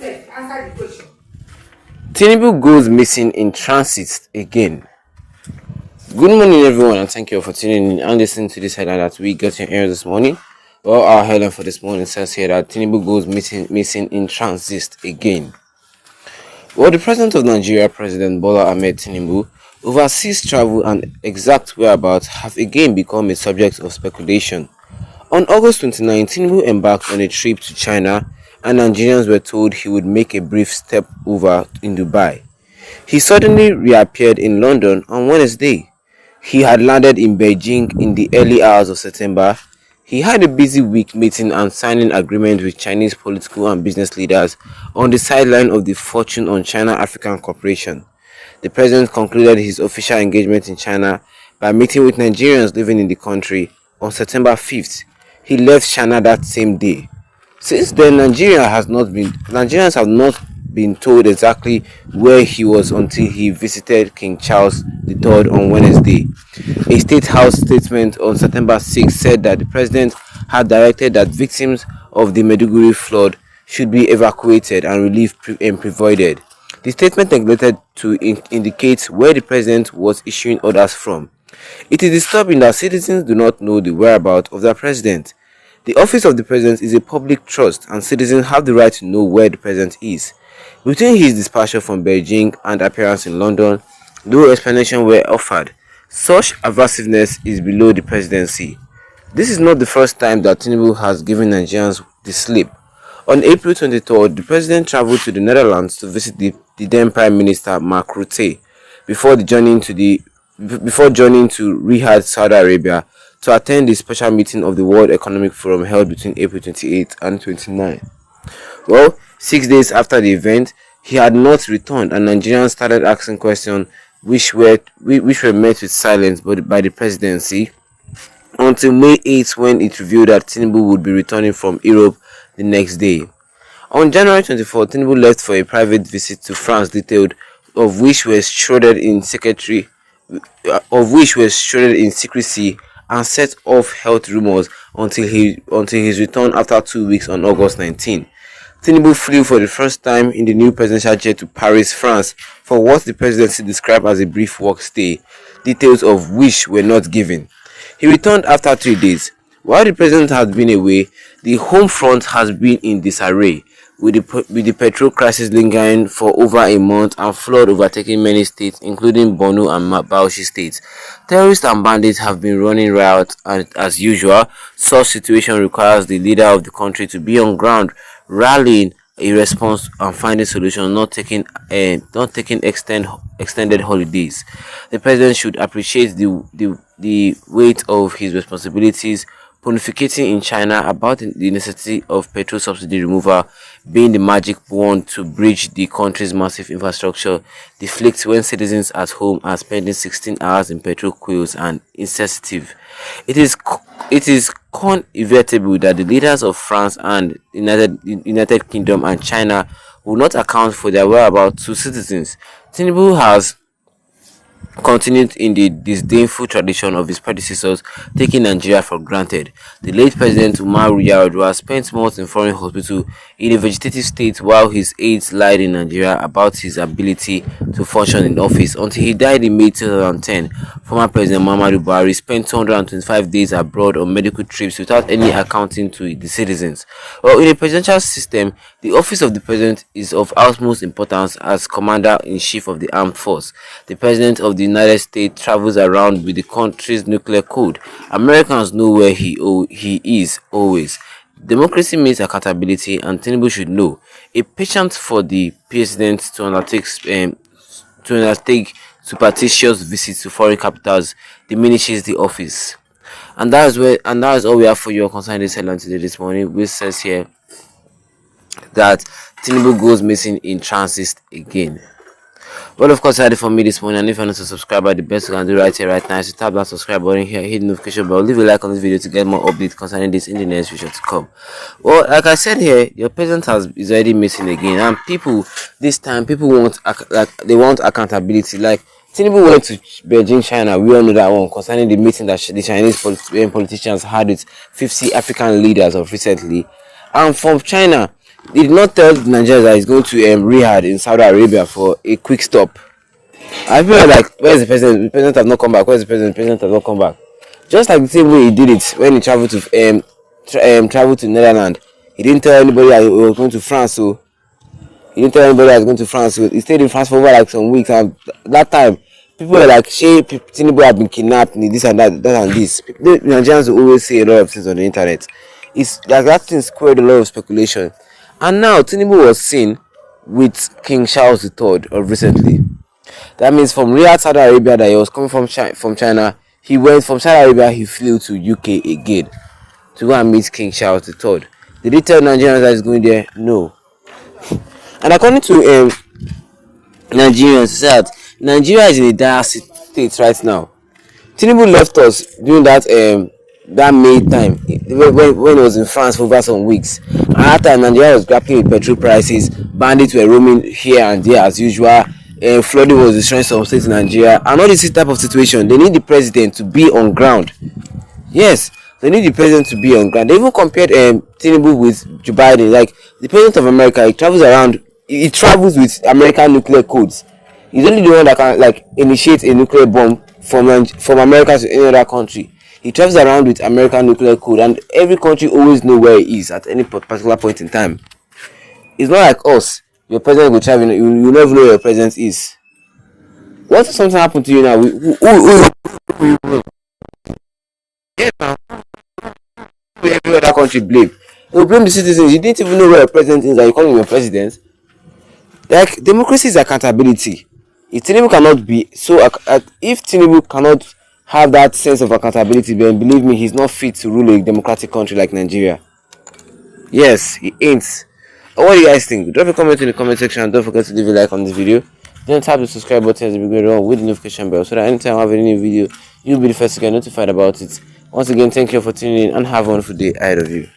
yourself. Answer the question. Tinubu goes missing in transit again. Good morning, everyone, and thank you all for tuning in and listening to this headline that we got your ears this morning. Well, our headline for this morning says here that Tinubu goes missing in transit again. Well, the president of Nigeria, President Bola Ahmed Tinubu, overseas travel and exact whereabouts have again become a subject of speculation. On August 29, Tinubu embarked on a trip to China, and Nigerians were told he would make a brief step over in Dubai. He suddenly reappeared in London on Wednesday. He had landed in Beijing in the early hours of September. He had a busy week meeting and signing agreements with Chinese political and business leaders on the sideline of the Fortune on China African Corporation. The president concluded his official engagement in China by meeting with Nigerians living in the country on September 5th. He left China that same day. Since then, Nigerians have not been told exactly where he was until he visited King Charles III on Wednesday. A State House statement on September 6 said that the president had directed that victims of the Maiduguri flood should be evacuated and relief provided. The statement neglected to indicate where the president was issuing orders from. It is disturbing that citizens do not know the whereabouts of their president. The office of the president is a public trust, and citizens have the right to know where the president is. Between his departure from Beijing and appearance in London, no explanation were offered. Such aversiveness is below the presidency. This is not the first time that Tinubu has given Nigerians the slip. On April 23rd, the president traveled to the Netherlands to visit the then Prime Minister Mark Rutte before journeying to Riyadh, Saudi Arabia, to attend the special meeting of the World Economic Forum held between April 28 and 29. Well, 6 days after the event, he had not returned, and Nigerians started asking questions which were met with silence by the presidency until May 8, when it revealed that Tinubu would be returning from Europe the next day. On January 24, Tinubu left for a private visit to France, detailed of which were shrouded in secrecy and set off health rumors until his return after 2 weeks on August 19. Tinubu flew for the first time in the new presidential jet to Paris, France, for what the presidency described as a brief work stay, details of which were not given. He returned after 3 days. While the president has been away, the home front has been in disarray, with the petrol crisis lingering for over a month and flood overtaking many states, including Borno and Bauchi states. Terrorists and bandits have been running riot, and as usual, such situation requires the leader of the country to be on ground, rallying a response and finding solutions, not taking extended holidays. The president should appreciate the weight of his responsibilities, pontificating in China about the necessity of petrol subsidy removal being the magic wand to bridge the country's massive infrastructure deflects when citizens at home are spending 16 hours in petrol queues and insensitive. It is inevitable that the leaders of France and United Kingdom and China will not account for their whereabouts to citizens. Tinubu has continued in the disdainful tradition of his predecessors, taking Nigeria for granted. The late President Umaru Yar'Adua spent months in foreign hospital in a vegetative state while his aides lied in Nigeria about his ability to function in office until he died in May 2010. Former President Muhammadu Buhari spent 225 days abroad on medical trips without any accounting to the citizens. Well, in a presidential system, the office of the president is of utmost importance as commander-in-chief of the armed force. The president of the United States travels around with the country's nuclear code. Americans know where he is always. Democracy means accountability, and Tinubu should know. A patience for the president to undertake superstitious visits to foreign capitals diminishes the office. And that is all we have for you concerning this headline today this morning, which says here that Tinubu goes missing in transit again. Well, of course, I had it for me this morning, and if you're not a subscriber, the best you can do right here, right now is to tap that subscribe button here, hit the notification bell, leave a like on this video to get more updates concerning this in the next future to come. Well, like I said here, your president is already missing again, and people want accountability. Like Tinubu went to Beijing, China. We all know that one concerning the meeting that the Chinese politicians had with 50 African leaders of recently, and from China. He did not tell the Nigerians that he's going to Riyadh in Saudi Arabia for a quick stop. I feel like, where's the president? The president has not come back. Where's the president? The president has not come back. Just like the same way he did it when he traveled to traveled to Netherlands. He didn't tell anybody that he was going to France. So he didn't tell anybody that he was going to France. So he stayed in France for over like some weeks. And that time, people were like, "Shay, Tinubu have been kidnapped. This and that and this." The Nigerians will always say a lot of things on the internet. It's like that thing squared a lot of speculation. And now Tinubu was seen with King Charles III of recently. That means from Riyadh, Saudi Arabia, that he was coming from China. He went from Saudi Arabia. He flew to UK again to go and meet King Charles III. Did he tell Nigerians that he's going there? No. And according to Nigerians, said Nigeria is in a dire state right now. Tinubu left us during that May time when he was in France for over some weeks. And at that time, Nigeria was grappling with petrol prices. Bandits were roaming here and there as usual. Flooding was destroying some states in Nigeria. And all this type of situation, they need the president to be on ground. Yes, they need the president to be on ground. They even compared Tinubu with Joe Biden. Like the president of America, he travels around. He travels with American nuclear codes. He's only the one that can like initiate a nuclear bomb from America to any other country. He travels around with American nuclear code, and every country always know where he is at any particular point in time. It's not like us. Your president will travel, you never know where your president is. What if something happened to you now? Yes, now. Every other country blame. They blame the citizens. You didn't even know where your president is, and you call him your president. Like democracy is accountability. If Tinubu cannot be so, if Tinubu cannot have that sense of accountability, then believe me, he's not fit to rule a democratic country like Nigeria. Yes, he ain't. What do you guys think? Drop a comment in the comment section and don't forget to leave a like on this video. Then tap the subscribe button as a big on with the notification bell so that anytime I have any new video, you'll be the first to get notified about it. Once again, thank you for tuning in and have a wonderful day ahead of you.